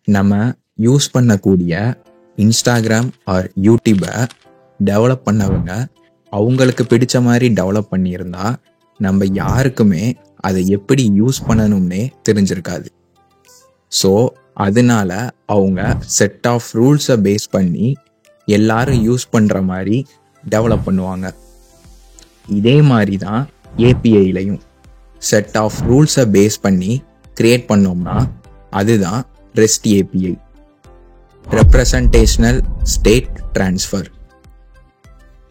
நம்ம யூஸ் பண்ணக்கூடிய Instagram R யூடியூபை develop பண்ணவங்க அவங்களுக்கு பிடிச்ச மாதிரி டெவலப் பண்ணியிருந்தா நம்ம யாருக்குமே அதை எப்படி யூஸ் பண்ணணும்னே தெரிஞ்சிருக்காது. ஸோ அதனால அவங்க செட் ஆஃப் ரூல்ஸை பேஸ் பண்ணி எல்லாரும் யூஸ் பண்ணுற மாதிரி டெவலப் பண்ணுவாங்க. இதே மாதிரி தான் ஏபிஐலையும் செட் ஆஃப் ரூல்ஸை பேஸ் பண்ணி கிரியேட் பண்ணோம்னா அதுதான் rest API, representational state transfer.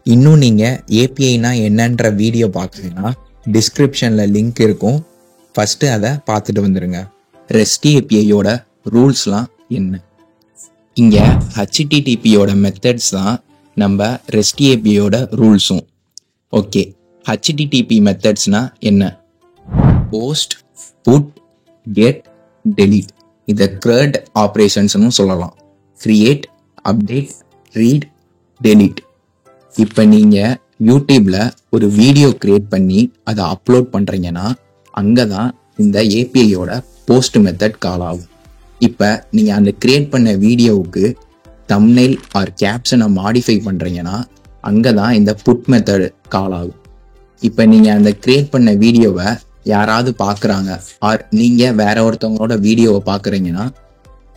இன்னும் நீங்கள் ஏபிஐனா என்னன்ற வீடியோ பார்க்குறீங்கன்னா டிஸ்கிரிப்ஷனில் லிங்க் இருக்கும், ஃபஸ்ட்டு அதை பார்த்துட்டு வந்துடுங்க. ரெஸ்ட் ஏபிஐயோட ரூல்ஸ்லாம் என்ன? இங்கே ஹெச்டிடிபியோட மெத்தட்ஸ் தான் நம்ம ரெஸ்ட் ஏபிஐயோட ரூல்ஸும். ஓகே, ஹெச்டிடிபி மெத்தட்ஸ்னால் என்ன? Post, put, get, delete. இதை க்ரட் ஆப்ரேஷன்ஸ்னு சொல்லலாம். Create, update, read, delete. இப்போ நீங்கள் யூடியூப்பில் ஒரு வீடியோ கிரியேட் பண்ணி அதை அப்லோட் பண்ணுறீங்கன்னா அங்கே தான் இந்த ஏபிஐயோட போஸ்ட் மெத்தட் கால் ஆகும். இப்போ நீங்கள் அந்த கிரியேட் பண்ண வீடியோவுக்கு தம்ப்நெயில் ஆர் கேப்ஷனை மாடிஃபை பண்ணுறீங்கன்னா அங்கே தான் இந்த புட் மெத்தட் கால் ஆகும். இப்போ நீங்கள் அந்த கிரியேட் பண்ண வீடியோவை யாராவது பார்க்குறாங்க ஆர் நீங்கள் வேற ஒருத்தவங்களோட வீடியோவை பார்க்குறீங்கன்னா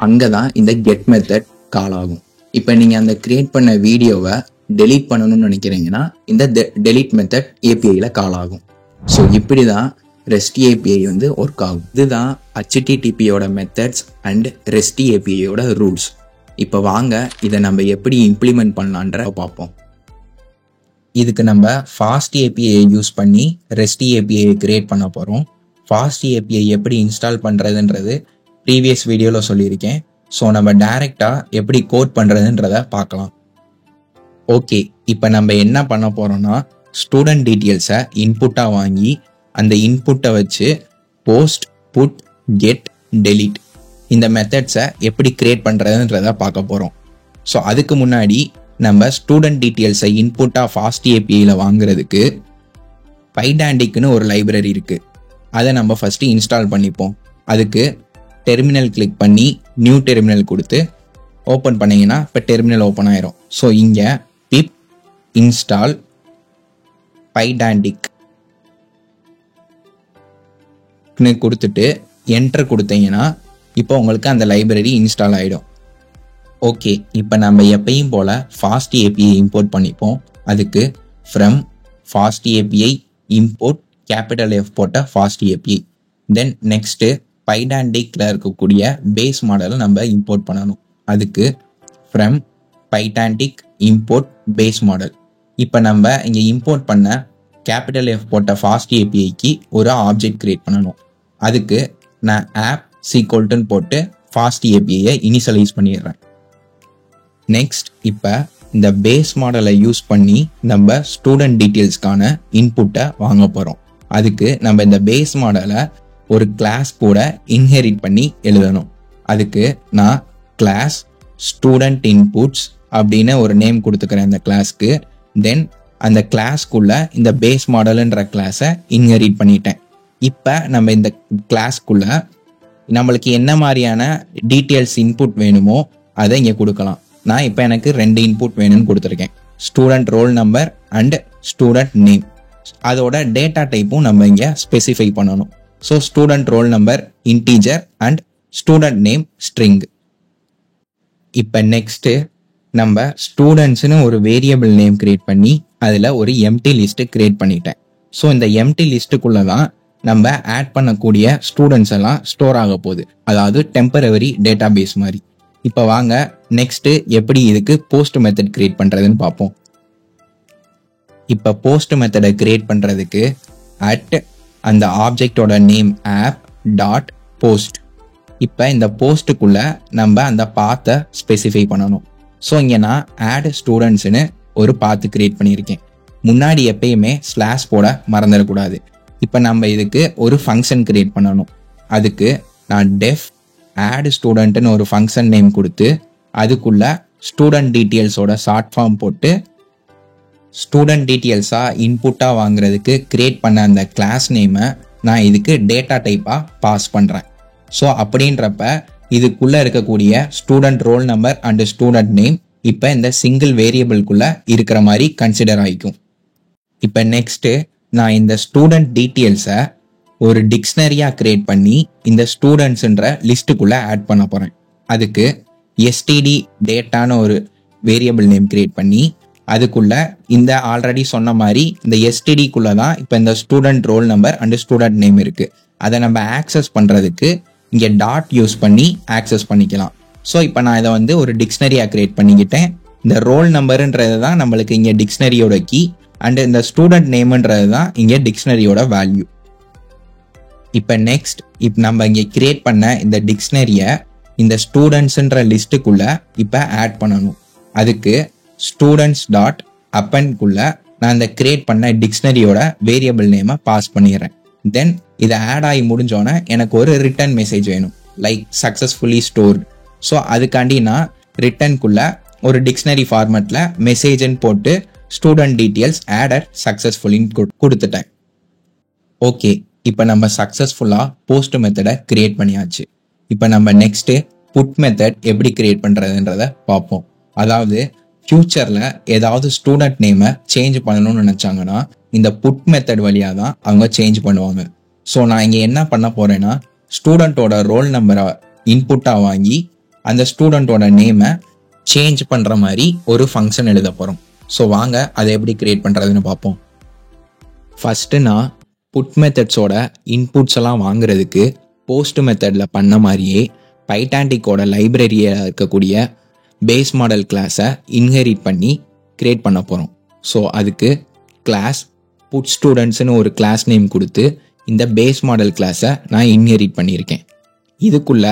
அங்கே தான் இந்த கெட் மெத்தட் கால் ஆகும். இப்போ நீங்கள் அந்த கிரியேட் பண்ண வீடியோவை டெலீட் பண்ணணும்னு நினைக்கிறீங்கன்னா இந்த டெலீட் மெத்தட் ஏபிஐயில் கால் ஆகும். ஸோ இப்படி தான் ரெஸ்ட் ஏபிஐ ஒர்க் ஆகும். இதுதான் ஹெச்டிடிபியோட மெத்தட்ஸ் அண்ட் ரெஸ்ட் ஏபிஐயோட ரூல்ஸ். இப்போ வாங்க இதை நம்ம எப்படி இம்ப்ளிமெண்ட் பண்ணலான்ற பார்ப்போம். இதுக்கு நம்ம ஃபாஸ்ட் ஏபிஐ யூஸ் பண்ணி ரெஸ்ட் ஏபிஐ கிரியேட் பண்ண போகிறோம். ஃபாஸ்ட் ஏபிஐ எப்படி இன்ஸ்டால் பண்ணுறதுன்றது ப்ரீவியஸ் வீடியோவில் சொல்லியிருக்கேன். ஸோ நம்ம டைரெக்டாக எப்படி கோட் பண்ணுறதுன்றதை பார்க்கலாம். ஓகே, இப்போ நம்ம என்ன பண்ண போகிறோம்னா ஸ்டூடெண்ட் டீட்டெயில்ஸை இன்புட்டாக வாங்கி அந்த இன்புட்டை வச்சு போஸ்ட், புட், கெட், டெலீட் இந்த மெத்தட்ஸை எப்படி கிரியேட் பண்ணுறதுன்றதை பார்க்க போகிறோம். ஸோ அதுக்கு முன்னாடி நம்ம ஸ்டூடெண்ட் டீட்டெயில்ஸை இன்புட்டாக ஃபாஸ்ட் ஏபிஐயில் வாங்குறதுக்கு பைடாண்டிக்னு ஒரு லைப்ரரி இருக்குது. அதை நம்ம ஃபஸ்ட்டு இன்ஸ்டால் பண்ணிப்போம். அதுக்கு டெர்மினல் கிளிக் பண்ணி நியூ டெர்மினல் கொடுத்து ஓப்பன் பண்ணிங்கன்னா இப்போ டெர்மினல் ஓப்பன் ஆயிரும். ஸோ இங்கே பிப் இன்ஸ்டால் பைடாண்டிக் கொடுத்துட்டு என்டர் கொடுத்தீங்கன்னா இப்போ உங்களுக்கு அந்த லைப்ரரி இன்ஸ்டால் ஆகிடும். ஓகே, இப்போ நம்ம எப்பயும் போல் ஃபாஸ்ட் ஏபிஐ இம்போர்ட் பண்ணிப்போம். அதுக்கு from fast API import capital F போட்ட ஃபாஸ்ட் ஏபிஐ. தென் நெக்ஸ்ட்டு பைடாண்டிக்கில் இருக்கக்கூடிய பேஸ் மாடலை நம்ம இம்போர்ட் பண்ணணும். அதுக்கு ஃப்ரம் பைடாண்டிக் இம்போர்ட் பேஸ் மாடல். இப்போ நம்ம இங்கே இம்போர்ட் பண்ண கேபிட்டல் எஃப் போட்ட ஃபாஸ்ட் ஏபிஐக்கு ஒரு ஆப்ஜெக்ட் கிரியேட் பண்ணணும். அதுக்கு நான் ஆப் சீக்வல்ட்டுன்னு போட்டு ஃபாஸ்ட் ஏபிஐயை இனிஷியலைஸ் பண்ணிடுறேன். நெக்ஸ்ட் இப்போ இந்த பேஸ் மாடலை யூஸ் பண்ணி நம்ம ஸ்டூடெண்ட் டீட்டெயில்ஸ்க்கான இன்புட்டை வாங்க போகிறோம். அதுக்கு நம்ம இந்த பேஸ் மாடலை ஒரு கிளாஸ் கூட இன்ஹெரிட் பண்ணி எழுதணும். அதுக்கு நான் கிளாஸ் ஸ்டூடெண்ட் இன்புட்ஸ் அப்படின்னு ஒரு நேம் கொடுத்துக்கிறேன் இந்த கிளாஸ்க்கு. தென் அந்த கிளாஸ்க்குள்ள இந்த பேஸ் மாடல்ன்ற கிளாஸை இன்ஹெரிட் பண்ணிட்டேன். இப்போ நம்ம இந்த கிளாஸ்க்குள்ள நம்மளுக்கு என்ன மாதிரியான டீட்டெயில்ஸ் இன்புட் வேணுமோ அதை இங்கே கொடுக்கலாம். நான் இப்போ எனக்கு 2 இன்புட் வேணும்னு கொடுத்துருக்கேன், student roll number and student name. அதோட டேட்டா டைப்பும் நம்ம இங்கே ஸ்பெசிஃபை பண்ணணும். So student roll number integer and student name string. இப்போ நெக்ஸ்ட்டு நம்ம ஸ்டூடெண்ட்ஸ்னு ஒரு வேரியபிள் நேம் கிரியேட் பண்ணி அதில் ஒரு எம்டி லிஸ்ட்டு கிரியேட் பண்ணிட்டேன். ஸோ இந்த எம்டி லிஸ்ட்டுக்குள்ளே தான் நம்ம ஆட் பண்ணக்கூடிய ஸ்டூடெண்ட்ஸ் எல்லாம் ஸ்டோர் ஆக போகுது, அதாவது டெம்பரவரி டேட்டா பேஸ் மாதிரி. இப்போ வாங்க நெக்ஸ்ட்டு எப்படி இதுக்கு போஸ்ட் மெத்தட் கிரியேட் பண்ணுறதுன்னு பார்ப்போம். இப்போ போஸ்ட் மெத்தடை கிரியேட் பண்ணுறதுக்கு அட் அந்த ஆப்ஜெக்டோட நேம் ஆப் டாட் போஸ்ட். இப்போ இந்த போஸ்ட்டுக்குள்ளே நம்ம அந்த பாத்தை ஸ்பெசிஃபை பண்ணணும். ஸோ இங்கே நான் ஆட் ஸ்டூடெண்ட்ஸ்னு ஒரு பாத்து கிரியேட் பண்ணியிருக்கேன். முன்னாடி எப்பயுமே ஸ்லாஷ் போட மறந்துடக்கூடாது. இப்போ நம்ம இதுக்கு ஒரு ஃபங்க்ஷன் கிரியேட் பண்ணணும். அதுக்கு நான் டெஃப் ஆட் ஸ்டூடெண்ட்னு ஒரு ஃபங்க்ஷன் நேம் கொடுத்து அதுக்குள்ள ஸ்டூடெண்ட் டீட்டெயில்ஸோட ஷார்ட் ஃபார்ம் போட்டு ஸ்டூடெண்ட் டீட்டெயில்ஸாக இன்புட்டாக வாங்குறதுக்கு கிரியேட் பண்ண அந்த கிளாஸ் நேமை நான் இதுக்கு டேட்டா டைப்பாக பாஸ் பண்ணுறேன். ஸோ அப்படின்றப்ப இதுக்குள்ள இருக்கக்கூடிய student roll number and student name இப்போ இந்த சிங்கிள் வேரியபிள்குள்ள இருக்கிற மாதிரி கன்சிடர் ஆகிக்கும். இப்போ நெக்ஸ்ட்டு நான் இந்த ஸ்டூடெண்ட் டீட்டெயில்ஸை ஒரு டிக்ஷனரியாக கிரியேட் பண்ணி இந்த ஸ்டூடெண்ட்ஸுன்ற லிஸ்ட்டுக்குள்ளே ஆட் பண்ண போகிறேன். அதுக்கு எஸ்டிடி டேட்டான்னு ஒரு வேரியபிள் நேம் கிரியேட் பண்ணி அதுக்குள்ள இந்த ஆல்ரெடி சொன்ன மாதிரி இந்த எஸ்டிடிக்குள்ளே தான் இப்போ இந்த student roll number and student name இருக்குது. அதை நம்ம ஆக்சஸ் பண்ணுறதுக்கு இங்கே டாட் யூஸ் பண்ணி ஆக்சஸ் பண்ணிக்கலாம். ஸோ இப்போ நான் இதை வந்து ஒரு டிக்ஷனரியாக கிரியேட் பண்ணிக்கிட்டேன். இந்த ரோல் நம்பருன்றது தான் நம்மளுக்கு இங்கே டிக்ஷனரியோட கீ அண்ட் இந்த ஸ்டூடெண்ட் நேம்ன்றது தான் இங்கே டிக்ஷனரியோட வேல்யூ. இப்போ நெக்ஸ்ட் இப்போ நம்ம இங்கே கிரியேட் பண்ண இந்த டிக்ஷனரியை இந்த ஸ்டூடெண்ட்ஸுன்ற லிஸ்ட்டுக்குள்ளே இப்போ ஆட் பண்ணணும். அதுக்கு ஸ்டூடெண்ட்ஸ் டாட் அப்பன்குள்ள நான் இந்த கிரியேட் பண்ண டிக்ஷனரியோட வேரியபிள் நேமை பாஸ் பண்ணிடுறேன். தென் இதை ஆட் ஆகி முடிஞ்சோன்னே எனக்கு ஒரு ரிட்டர்ன் மெசேஜ் வேணும், லைக் சக்ஸஸ்ஃபுல்லி ஸ்டோர்டு. ஸோ அதுக்காண்டி நான் ரிட்டர்னுக்குள்ள ஒரு டிக்ஷனரி ஃபார்மேட்டில் மெசேஜ்ன்னு போட்டு ஸ்டூடெண்ட் டீட்டெயில்ஸ் ஆடட் சக்ஸஸ்ஃபுல்லின்னு கொடுத்துட்டேன். ஓகே, இப்போ நம்ம சக்ஸஸ்ஃபுல்லாக போஸ்ட் மெத்தடை கிரியேட் பண்ணியாச்சு. இப்போ நம்ம நெக்ஸ்ட்டு புட் மெத்தட் எப்படி கிரியேட் பண்ணுறதுன்றதை பார்ப்போம். அதாவது ஃபியூச்சரில் ஏதாவது ஸ்டூடெண்ட் நேமை சேஞ்ச் பண்ணணும்னு நினச்சாங்கன்னா இந்த புட் மெத்தட் வழியாக தான் அவங்க சேஞ்ச் பண்ணுவாங்க. ஸோ நான் இங்கே என்ன பண்ண போகிறேன்னா ஸ்டூடெண்ட்டோட ரோல் நம்பரை இன்புட்டாக வாங்கி அந்த ஸ்டூடெண்ட்டோட நேமை சேஞ்ச் பண்ணுற மாதிரி ஒரு ஃபங்க்ஷன் எழுத போகிறோம். ஸோ வாங்க அதை எப்படி கிரியேட் பண்ணுறதுன்னு பார்ப்போம். ஃபஸ்ட்டு நான் புட் மெத்தட்ஸோட இன்புட்ஸ் எல்லாம் வாங்குறதுக்கு போஸ்ட் மெத்தடில் பண்ண மாதிரியே பைட்டாண்டிக்கோட லைப்ரரியில் இருக்கக்கூடிய பேஸ் மாடல் கிளாஸை இன்ஹெரிட் பண்ணி கிரியேட் பண்ண போகிறோம். ஸோ அதுக்கு கிளாஸ் புட் ஸ்டூடெண்ட்ஸ்னு ஒரு கிளாஸ் நேம் கொடுத்து இந்த பேஸ் மாடல் கிளாஸை நான் இன்ஹெரிட் பண்ணியிருக்கேன். இதுக்குள்ள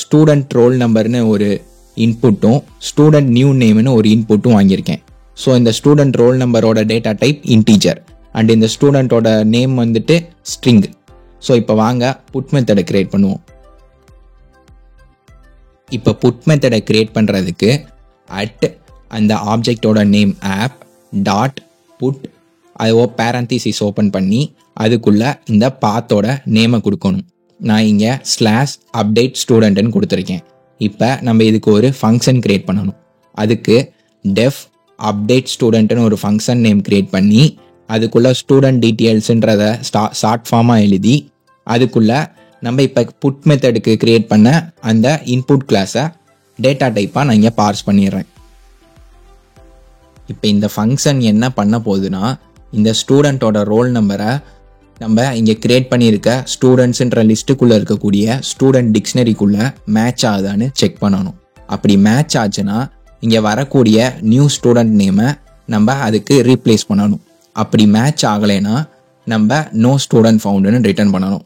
ஸ்டூடெண்ட் ரோல் நம்பர்னு ஒரு இன்புட்டும் ஸ்டூடெண்ட் நியூ நேம்னு ஒரு இன்புட்டும் வாங்கியிருக்கேன். ஸோ இந்த ஸ்டூடெண்ட் ரோல் நம்பரோட டேட்டா டைப் இன்டீஜர் அண்ட் இந்த ஸ்டூடெண்ட்டோட நேம் வந்துட்டு ஸ்ட்ரிங். ஸோ இப்போ வாங்க புட் மெத்தடை கிரியேட் பண்ணுவோம். இப்போ புட் மெத்தடை கிரியேட் பண்ணுறதுக்கு அட் அந்த ஆப்ஜெக்டோட நேம் ஆப் டாட் புட் அது பேரந்திசிஸ் ஓப்பன் பண்ணி அதுக்குள்ள இந்த பாத்தோட நேமை கொடுக்கணும். நான் இங்கே ஸ்லாஷ் அப்டேட் ஸ்டூடெண்ட்னு கொடுத்துருக்கேன். இப்போ நம்ம இதுக்கு ஒரு ஃபங்க்ஷன் கிரியேட் பண்ணணும். அதுக்கு டெஃப் அப்டேட் ஸ்டூடெண்ட்னு ஒரு ஃபங்க்ஷன் நேம் கிரியேட் பண்ணி அதுக்குள்ள ஸ்டூடெண்ட் டீட்டெயில்ஸுன்றதை ஷார்ட் ஃபார்மாக எழுதி அதுக்குள்ள நம்ம இப்போ புட் மெத்தடுக்கு கிரியேட் பண்ண அந்த இன்புட் கிளாஸை டேட்டா டைப்பாக நான் இங்கே பார்ஸ் பண்ணிடுறேன். இப்போ இந்த ஃபங்க்ஷன் என்ன பண்ண போகுதுன்னா இந்த ஸ்டூடெண்ட்டோட ரோல் நம்பரை நம்ம இங்கே கிரியேட் பண்ணியிருக்க ஸ்டூடெண்ட்ஸுன்ற லிஸ்ட்டுக்குள்ளே இருக்கக்கூடிய ஸ்டூடெண்ட் டிக்ஷனரிக்குள்ளே மேட்ச் ஆகுதான்னு செக் பண்ணணும். அப்படி மேட்ச் ஆச்சுன்னா இங்கே வரக்கூடிய நியூ ஸ்டூடெண்ட் நேமை நம்ம அதுக்கு ரீப்ளேஸ் பண்ணணும். அப்படி மேட்ச் ஆகலைன்னா நம்ம நோ ஸ்டூடெண்ட் ஃபவுண்டுன்னு ரிட்டர்ன் பண்ணணும்.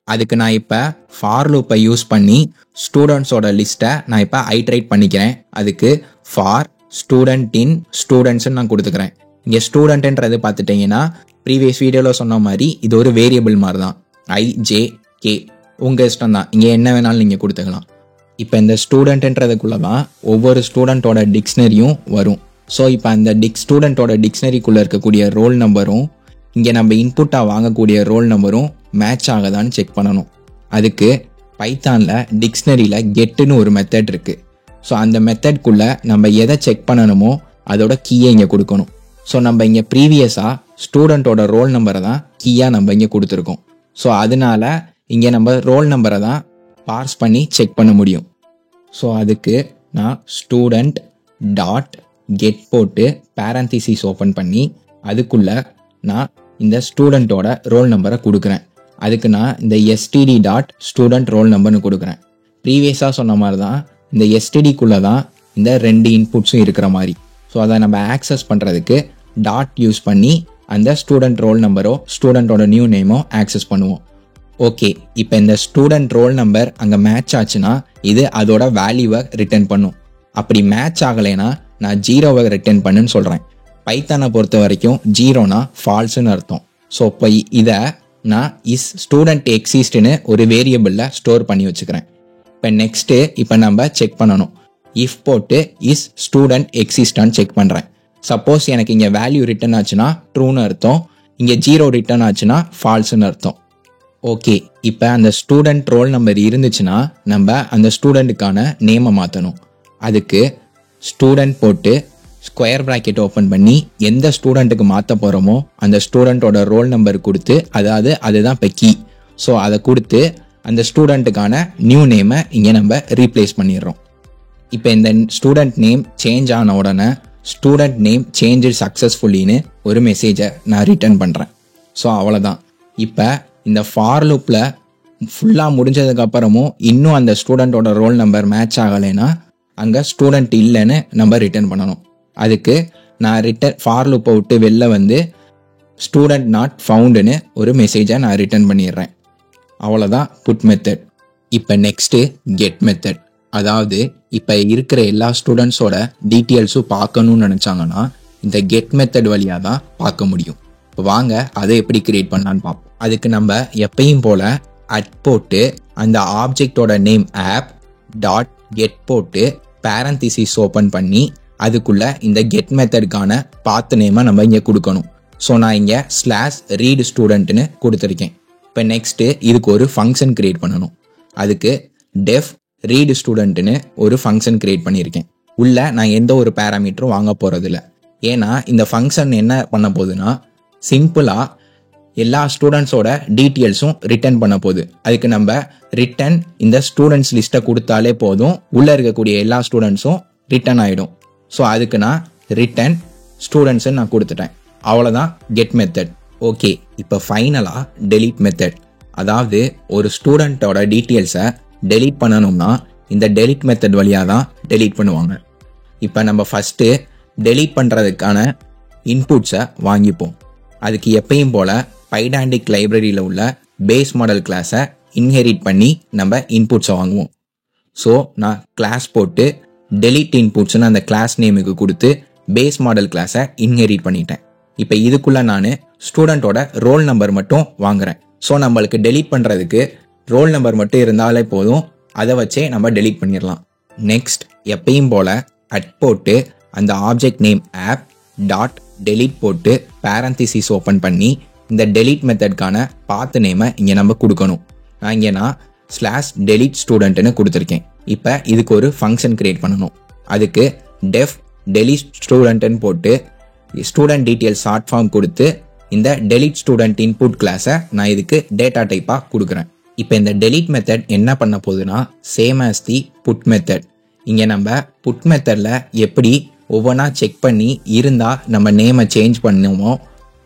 அதுக்கு நான் இப்போ ஃபார் லூப்பை யூஸ் பண்ணி ஸ்டூடெண்ட்ஸோட லிஸ்ட்டை நான் இப்போ ஐட்ரேட் பண்ணிக்கிறேன். அதுக்கு ஃபார் ஸ்டூடெண்ட் இன் ஸ்டூடெண்ட்ஸ்ன்னு நான் கொடுத்துக்கிறேன். இங்கே ஸ்டூடெண்ட்ன்றது பார்த்துட்டிங்கன்னா ப்ரீவியஸ் வீடியோவில் சொன்ன மாதிரி இது ஒரு வேரியபிள் மாதிரி தான், IJK உங்கள் இஷ்டம் தான், இங்கே என்ன வேணாலும் நீங்கள் கொடுத்துக்கலாம். இப்போ இந்த ஸ்டூடெண்ட்ன்றதுக்குள்ளே தான் ஒவ்வொரு ஸ்டூடெண்ட்டோட டிக்ஷனரியும் வரும். ஸோ இப்போ அந்த ஸ்டூடெண்ட்டோட டிக்ஷனரிக்குள்ளே இருக்கக்கூடிய ரோல் நம்பரும் இங்கே நம்ம இன்புட்டாக வாங்கக்கூடிய ரோல் நம்பரும் மேட்ச் ஆகுதான்னு செக் பண்ணணும். அதுக்கு பைத்தானில் டிக்ஷனரியில் கெட்டுன்னு ஒரு மெத்தட் இருக்குது. ஸோ அந்த மெத்தட்குள்ளே நம்ம எதை செக் பண்ணணுமோ அதோட கீயை இங்கே கொடுக்கணும். ஸோ நம்ம இங்கே ப்ரீவியஸாக ஸ்டூடெண்ட்டோட ரோல் நம்பரை தான் கீயாக நம்ம இங்கே கொடுத்துருக்கோம். ஸோ அதனால இங்கே நம்ம ரோல் நம்பரை தான் பார்ஸ் பண்ணி செக் பண்ண முடியும். ஸோ அதுக்கு நான் ஸ்டூடெண்ட் டாட் கெட் போட்டு பேரந்திசிஸ் ஓப்பன் பண்ணி அதுக்குள்ளே நான் இந்த ஸ்டூடெண்ட்டோட ரோல் நம்பரை கொடுக்குறேன். அதுக்கு நான் இந்த எஸ்டிடி டாட் ஸ்டூடெண்ட் ரோல் நம்பர்னு கொடுக்குறேன். ப்ரீவியஸாக சொன்ன மாதிரி தான் இந்த எஸ்டிடிக்குள்ளே தான் இந்த ரெண்டு இன்புட்ஸும் இருக்கிற மாதிரி. ஸோ அதை நம்ம ஆக்சஸ் பண்ணுறதுக்கு டாட் யூஸ் பண்ணி அந்த ஸ்டூடெண்ட் ரோல் நம்பரோ ஸ்டூடெண்ட்டோட நியூ நேமோ ஆக்சஸ் பண்ணுவோம். ஓகே, இப்போ இந்த ஸ்டூடெண்ட் ரோல் நம்பர் அங்கே மேட்ச் ஆச்சுன்னா இது அதோட வேல்யூவை ரிட்டர்ன் பண்ணும். அப்படி மேட்ச் ஆகலைன்னா நான் 0வை ரிட்டர்ன் பண்ணுன்னு சொல்கிறேன். பைத்தானை பொறுத்த வரைக்கும் 0னா ஃபால்ஸுன்னு அர்த்தம். ஸோ இப்போ இதை நான் இஸ் ஸ்டூடெண்ட் எக்ஸிஸ்ட்னு ஒரு வேரியபிளில் ஸ்டோர் பண்ணி வச்சுக்கிறேன். இப்போ நெக்ஸ்ட்டு இப்போ நம்ம செக் பண்ணணும். இஃப் போட்டு இஸ் ஸ்டூடெண்ட் எக்ஸிஸ்டான்னு செக் பண்ணுறேன். சப்போஸ் எனக்கு இங்கே வேல்யூ ரிட்டர்ன் ஆச்சுன்னா ட்ரூன்னு அர்த்தம், இங்கே 0 ரிட்டர்ன் ஆச்சுன்னா ஃபால்ஸுன்னு அர்த்தம். ஓகே, இப்போ அந்த ஸ்டூடெண்ட் ரோல் நம்பர் இருந்துச்சுன்னா நம்ம அந்த ஸ்டூடெண்ட்டுக்கான நேமை மாற்றணும். அதுக்கு ஸ்டூடெண்ட் போட்டு ஸ்கொயர் ப்ராக்கெட் ஓப்பன் பண்ணி எந்த ஸ்டூடெண்ட்டுக்கு மாற்ற போகிறோமோ அந்த ஸ்டூடெண்ட்டோட ரோல் நம்பர் கொடுத்து, அதாவது அதுதான் இப்போ கீ, ஸோ அதை கொடுத்து அந்த ஸ்டூடெண்ட்டுக்கான நியூ நேமை இங்கே நம்ம ரீப்ளேஸ் பண்ணிடுறோம். இப்போ இந்த ஸ்டூடெண்ட் நேம் சேஞ்ச் ஆன உடனே ஸ்டூடெண்ட் நேம் சேஞ்ச் சக்ஸஸ்ஃபுல்லின்னு ஒரு மெசேஜை நான் ரிட்டர்ன் பண்ணுறேன். ஸோ அவ்வளோதான். இப்போ இந்த ஃபார் லூப்பில் ஃபுல்லாக முடிஞ்சதுக்கப்புறமும் இன்னும் அந்த ஸ்டூடெண்ட்டோட ரோல் நம்பர் மேட்ச் ஆகலைன்னா அங்கே ஸ்டூடெண்ட் இல்லைன்னு நம்ம ரிட்டர்ன் பண்ணணும். அதுக்கு நான் ஃபார் லூப்பை விட்டு வெளில வந்து ஸ்டூடெண்ட் நாட் ஃபவுண்டுன்னு ஒரு மெசேஜை நான் ரிட்டர்ன் பண்ணிடுறேன். அவ்வளோதான் புட் மெத்தட். இப்போ நெக்ஸ்ட்டு கெட் மெத்தட். அதாவது இப்போ இருக்கிற எல்லா ஸ்டூடெண்ட்ஸோட டீட்டெயில்ஸும் பார்க்கணும்னு நினச்சாங்கன்னா இந்த கெட் மெத்தட் வழியாக தான் பார்க்க முடியும். இப்போ வாங்க அதை எப்படி கிரியேட் பண்ணலான்னு பார்ப்போம். அதுக்கு நம்ம எப்பயும் போல் போட்டு அந்த ஆப்ஜெக்டோட நேம் ஆப் டாட் கெட் போட்டு பேரந்திசிஸ் ஓப்பன் பண்ணி அதுக்குள்ள இந்த கெட் மெத்தடுக்கான பாத் நேமை நம்ம இங்கே கொடுக்கணும். ஸோ நான் இங்கே /read studentன்னு கொடுத்துருக்கேன். இப்போ நெக்ஸ்ட்டு இதுக்கு ஒரு ஃபங்க்ஷன் கிரியேட் பண்ணணும். அதுக்கு டெஃப் ரீட் ஸ்டூடெண்ட்னு ஒரு ஃபங்க்ஷன் கிரியேட் பண்ணியிருக்கேன். உள்ள நான் எந்த ஒரு பேராமீட்டரும் வாங்க போகிறதில்ல. ஏன்னா இந்த ஃபங்க்ஷன் என்ன பண்ண போகுதுன்னா சிம்பிளாக எல்லா ஸ்டூடெண்ட்ஸோட டீட்டெயில்ஸும் ரிட்டர்ன் பண்ண போகுது. அதுக்கு நம்ம ரிட்டர்ன் இந்த ஸ்டூடெண்ட்ஸ் லிஸ்ட்டை கொடுத்தாலே போதும், உள்ளே இருக்கக்கூடிய எல்லா ஸ்டூடெண்ட்ஸும் ரிட்டர்ன் ஆகிடும். ஸோ அதுக்கு நான் ரிட்டர்ன் ஸ்டூடெண்ட்ஸ்ன்னு நான் கொடுத்துட்டேன். அவ்வளோதான் கெட் மெத்தட். ஓகே, இப்போ ஃபைனலாக டெலீட் மெத்தட். அதாவது ஒரு ஸ்டூடெண்ட்டோட டீட்டெயில்ஸை டெலீட் பண்ணணும்னா இந்த டெலீட் மெத்தட் வழியாக தான் டெலீட் பண்ணுவாங்க. இப்போ நம்ம ஃபஸ்ட்டு டெலீட் பண்ணுறதுக்கான இன்புட்ஸை வாங்கிப்போம். அதுக்கு எப்பயும் போல் பைடாண்டிக் லைப்ரரியில் உள்ள பேஸ் மாடல் கிளாஸை இன்ஹெரிட் பண்ணி நம்ம இன்புட்ஸை வாங்குவோம். ஸோ நான் கிளாஸ் போட்டு டெலீட் இன்புட்ஸ்னு அந்த கிளாஸ் நேமுக்கு கொடுத்து பேஸ் மாடல் கிளாஸை இன்ஹெரிட் பண்ணிட்டேன். இப்போ இதுக்குள்ளே நான் ஸ்டூடெண்ட்டோட ரோல் நம்பர் மட்டும் வாங்குறேன். ஸோ நம்மளுக்கு டெலீட் பண்ணுறதுக்கு ரோல் நம்பர் மட்டும் இருந்தாலே போதும், அதை வச்சே நம்ம டெலீட் பண்ணிடலாம். நெக்ஸ்ட் எப்பயும் போல் போட்டு அந்த object name app dot delete போட்டு பேரந்திசிஸ் ஓப்பன் பண்ணி இந்த டெலீட் மெத்தட்கான பாத் நேமை இங்கே நம்ம கொடுக்கணும். நான் /delete studentன்னு கொடுத்துருக்கேன். இப்போ இதுக்கு ஒரு ஃபங்க்ஷன் கிரியேட் பண்ணணும். அதுக்கு டெஃப் delete studentன்னு போட்டு ஸ்டூடெண்ட் டீட்டெயில் ஷார்ட் ஃபார்ம் கொடுத்து இந்த delete student input கிளாஸை நான் இதுக்கு டேட்டா டைப்பாக கொடுக்குறேன். இப்போ இந்த delete மெத்தட் என்ன பண்ண போகுதுன்னா same as the put method. இங்கே நம்ம புட் மெத்தடில் எப்படி ஒவ்வொன்றா செக் பண்ணி இருந்தால் நம்ம நேமை சேஞ்ச் பண்ணுமோ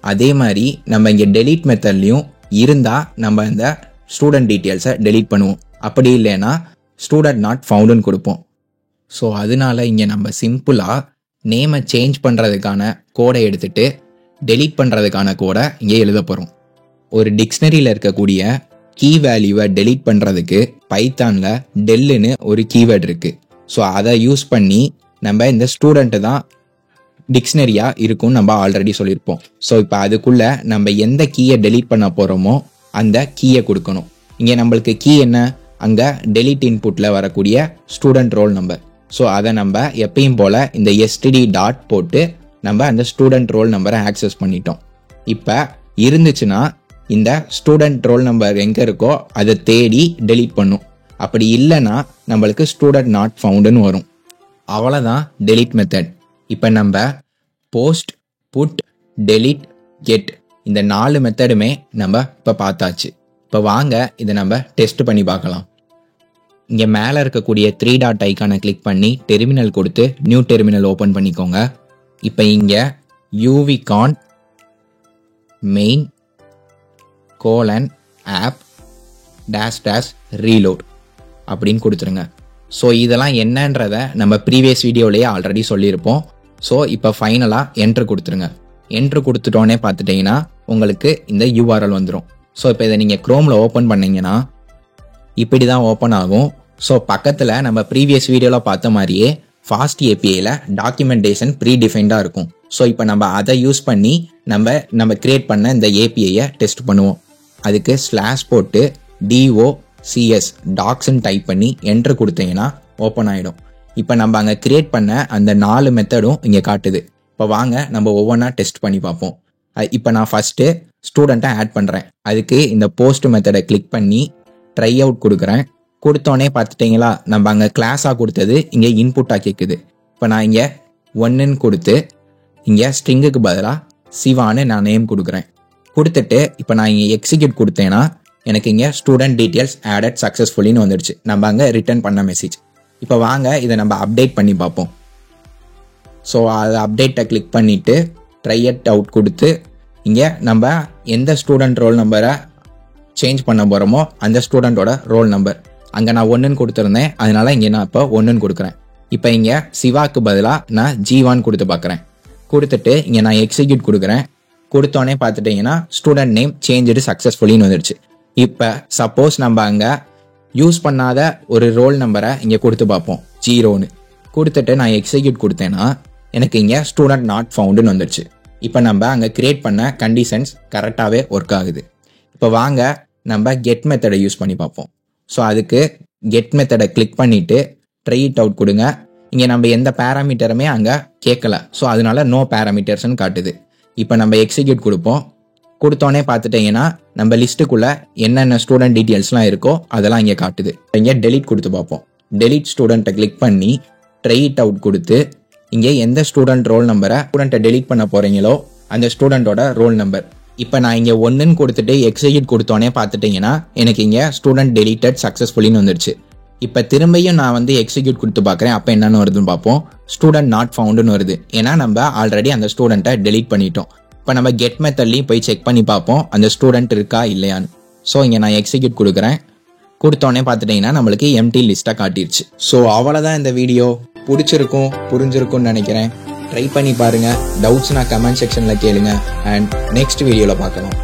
அதே மாதிரி நம்ம இங்கே delete மெத்தட்லையும் இருந்தால் நம்ம இந்த ஸ்டூடெண்ட் டீட்டெயில்ஸை delete பண்ணுவோம். அப்படி இல்லைன்னா ஸ்டூடெண்ட் நாட் ஃபவுண்டுன்னு கொடுப்போம். ஸோ அதனால இங்கே நம்ம சிம்பிளாக நேமை சேஞ்ச் பண்ணுறதுக்கான கோடை எடுத்துகிட்டு delete பண்ணுறதுக்கான கோடை இங்கே எழுத போகிறோம். ஒரு டிக்ஷனரியில் இருக்கக்கூடிய கீ வேல்யூவை delete பண்ணுறதுக்கு பைத்தானில் டெல்லுன்னு ஒரு கீவேர்டு இருக்குது. ஸோ அதை யூஸ் பண்ணி நம்ம இந்த ஸ்டூடெண்ட்டு தான் டிக்ஷனரியாக இருக்கும்னு நம்ம ஆல்ரெடி சொல்லியிருப்போம். ஸோ இப்போ அதுக்குள்ளே நம்ம எந்த கீயை delete பண்ண போகிறோமோ அந்த கீயை கொடுக்கணும். இங்கே நம்மளுக்கு கீ என்ன, அங்கே delete இன்புட்டில் வரக்கூடிய ஸ்டூடெண்ட் ரோல் நம்பர். ஸோ அதை நம்ம எப்பயும் போல் இந்த std டாட் போட்டு நம்ம அந்த ஸ்டூடெண்ட் ரோல் நம்பரை ஆக்சஸ் பண்ணிட்டோம். இப்போ இருந்துச்சுன்னா இந்த ஸ்டூடெண்ட் ரோல் நம்பர் எங்கே இருக்கோ அதை தேடி delete பண்ணும். அப்படி இல்லைன்னா நம்மளுக்கு ஸ்டூடெண்ட் நாட் ஃபவுண்டுன்னு வரும். அவ்வளோதான் delete மெத்தட். இப்போ நம்ம போஸ்ட், புட், delete, get இந்த 4 மெத்தடுமே நம்ம இப்போ பார்த்தாச்சு. இப்போ வாங்க இதை நம்ம டெஸ்ட் பண்ணி பார்க்கலாம். இங்கே மேலே இருக்கக்கூடிய 3 டாட் ஐக்கானை கிளிக் பண்ணி டெர்மினல் கொடுத்து நியூ டெர்மினல் ஓப்பன் பண்ணிக்கோங்க. இப்போ இங்கே uvcon main :app -reload அப்படின்னு கொடுத்துருங்க. ஸோ இதெல்லாம் என்னன்றதை நம்ம ப்ரீவியஸ் வீடியோலேயே ஆல்ரெடி சொல்லியிருப்போம். ஸோ இப்போ ஃபைனலாக என்ட்ரு கொடுத்துருங்க. என்ட்ரு கொடுத்துட்டோன்னே பார்த்துட்டிங்கன்னா உங்களுக்கு இந்த URL வந்துடும். ஸோ இப்போ இதை நீங்கள் க்ரோமில் ஓப்பன் பண்ணிங்கன்னா இப்படி தான் ஓப்பன் ஆகும். ஸோ பக்கத்தில் நம்ம ப்ரீவியஸ் வீடியோவில் பார்த்த மாதிரியே ஃபாஸ்ட் ஏபிஐயில் டாக்குமெண்டேஷன் ப்ரீடிஃபைன்டாக இருக்கும். ஸோ இப்போ நம்ம அதை யூஸ் பண்ணி நம்ம கிரியேட் பண்ண இந்த ஏபிஐயை டெஸ்ட் பண்ணுவோம். அதுக்கு ஸ்லாஷ் போட்டு DOCS டாக்ஸ்ன்னு டைப் பண்ணி என்ட்ரு கொடுத்தீங்கன்னா ஓப்பன் ஆகிடும். இப்போ நம்ம அங்கே கிரியேட் பண்ண அந்த 4 மெத்தடும் இங்கே காட்டுது. இப்போ வாங்க நம்ம ஒவ்வொன்றா டெஸ்ட் பண்ணி பார்ப்போம். இப்போ நான் ஃபஸ்ட்டு ஸ்டூடெண்ட்டை ஆட் பண்ணுறேன். அதுக்கு இந்த போஸ்ட் மெத்தடை கிளிக் பண்ணி ட்ரை அவுட் கொடுக்குறேன். கொடுத்தோன்னே பார்த்துட்டிங்களா, நம்ம அங்கே கிளாஸாக கொடுத்தது இங்கே இன்புட்டாக கேட்குது. இப்போ நான் இங்கே 1ன்னு கொடுத்து இங்கே ஸ்ட்ரிங்குக்கு பதிலாக சிவான்னு நான் நேம் கொடுக்குறேன். கொடுத்துட்டு இப்போ நான் இங்கே எக்ஸிக்யூட் கொடுத்தேன்னா எனக்கு இங்கே ஸ்டூடெண்ட் டீட்டெயில்ஸ் ஆடட் சக்ஸஸ்ஃபுல்லின்னு வந்துடுச்சு. நம்ம அங்கே ரிட்டர்ன் பண்ண மெசேஜ். இப்போ வாங்க இதை நம்ம அப்டேட் பண்ணி பார்ப்போம். ஸோ அதை அப்டேட்டை கிளிக் பண்ணிவிட்டு ட்ரை இட் அவுட் கொடுத்து இங்கே நம்ம எந்த ஸ்டூடெண்ட் ரோல் நம்பரை சேஞ்ச் பண்ண போகிறோமோ அந்த ஸ்டூடெண்ட்டோட ரோல் நம்பர் அங்கே நான் 1ன்னு கொடுத்துருந்தேன். அதனால இங்கே நான் இப்போ 1ன்னு கொடுக்குறேன். இப்போ இங்கே சிவாக்கு பதிலாக நான் ஜீவான்னு கொடுத்து பார்க்குறேன். கொடுத்துட்டு இங்கே நான் எக்ஸிக்யூட் கொடுக்குறேன். கொடுத்தோன்னே பார்த்துட்டிங்கன்னா ஸ்டூடெண்ட் நேம் சேஞ்சு சக்ஸஸ்ஃபுல்லின்னு வந்துடுச்சு. இப்போ சப்போஸ் நம்ம அங்கே யூஸ் பண்ணாத ஒரு ரோல் நம்பரை இங்கே கொடுத்து பார்ப்போம், 0ன்னு கொடுத்துட்டு நான் எக்ஸிக்யூட் கொடுத்தேன்னா எனக்கு இங்கே ஸ்டூடெண்ட் நாட் ஃபவுண்டுன்னு வந்துடுச்சு. இப்போ நம்ம அங்கே கிரியேட் பண்ண கண்டிஷன்ஸ் கரெக்டாகவே ஒர்க் ஆகுது. இப்போ வாங்க நம்ம கெட் மெத்தடை யூஸ் பண்ணி பார்ப்போம். ஸோ அதுக்கு கெட் மெத்தடை கிளிக் பண்ணிவிட்டு ட்ரை இட் அவுட் கொடுங்க. இங்கே நம்ம எந்த பேராமீட்டருமே அங்கே கேட்கல, ஸோ அதனால நோ பேராமீட்டர்ஸ்ன்னு காட்டுது. இப்போ நம்ம எக்ஸிக்யூட் கொடுப்போம். கொடுத்தோன்னே பார்த்துட்டிங்கன்னா நம்ம லிஸ்ட்டுக்குள்ளே என்னென்ன ஸ்டூடெண்ட் டீட்டெயில்ஸ்லாம் இருக்கோ அதெல்லாம் இங்கே காட்டுது. இங்கே டெலீட் கொடுத்து பார்ப்போம். டெலீட் ஸ்டூடெண்ட்டை கிளிக் பண்ணி ட்ரை இட் அவுட் கொடுத்து இங்கே எந்த ஸ்டூடெண்ட் ரோல் நம்பரை ஸ்டூடெண்ட்டை டெலீட் பண்ண போகிறீங்களோ அந்த ஸ்டூடெண்ட்டோட ரோல் நம்பர். இப்போ நான் இங்கே 1ன்னு கொடுத்துட்டு எக்ஸிக்யூட் கொடுத்தோன்னே பார்த்துட்டிங்கன்னா எனக்கு இங்கே ஸ்டூடெண்ட் டெலீட்டட் சக்ஸஸ்ஃபுல்லின்னு வந்துடுச்சு. இப்போ திரும்பியும் நான் வந்து எக்ஸிக்யூட் கொடுத்து பார்க்குறேன். அப்போ என்னென்னு வருதுன்னு பார்ப்போம். ஸ்டூடெண்ட் நாட் ஃபவுண்டுன்னு வருது. ஏன்னா நம்ம ஆல்ரெடி அந்த ஸ்டூடெண்ட்டை டெலீட் பண்ணிட்டோம். இப்போ நம்ம கெட் மெத்தட்லையும் போய் செக் பண்ணி பார்ப்போம் அந்த ஸ்டூடெண்ட் இருக்கா இல்லையான்னு. ஸோ இங்கே நான் எக்ஸிக்யூட் கொடுக்குறேன். கொடுத்தோன்னே பார்த்துட்டிங்கன்னா நம்மளுக்கு எம்டி லிஸ்ட்டாக காட்டிடுச்சு. ஸோ அவ்வளோதான் இந்த வீடியோ. பிடிச்சிருக்கும், புரிஞ்சிருக்கும்னு நினைக்கிறேன். ட்ரை பண்ணி பாருங்கள். டவுட்ஸ்னா கமெண்ட் செக்ஷனில் கேளுங்க. அண்ட் நெக்ஸ்ட் வீடியோவில் பார்க்கலாம்.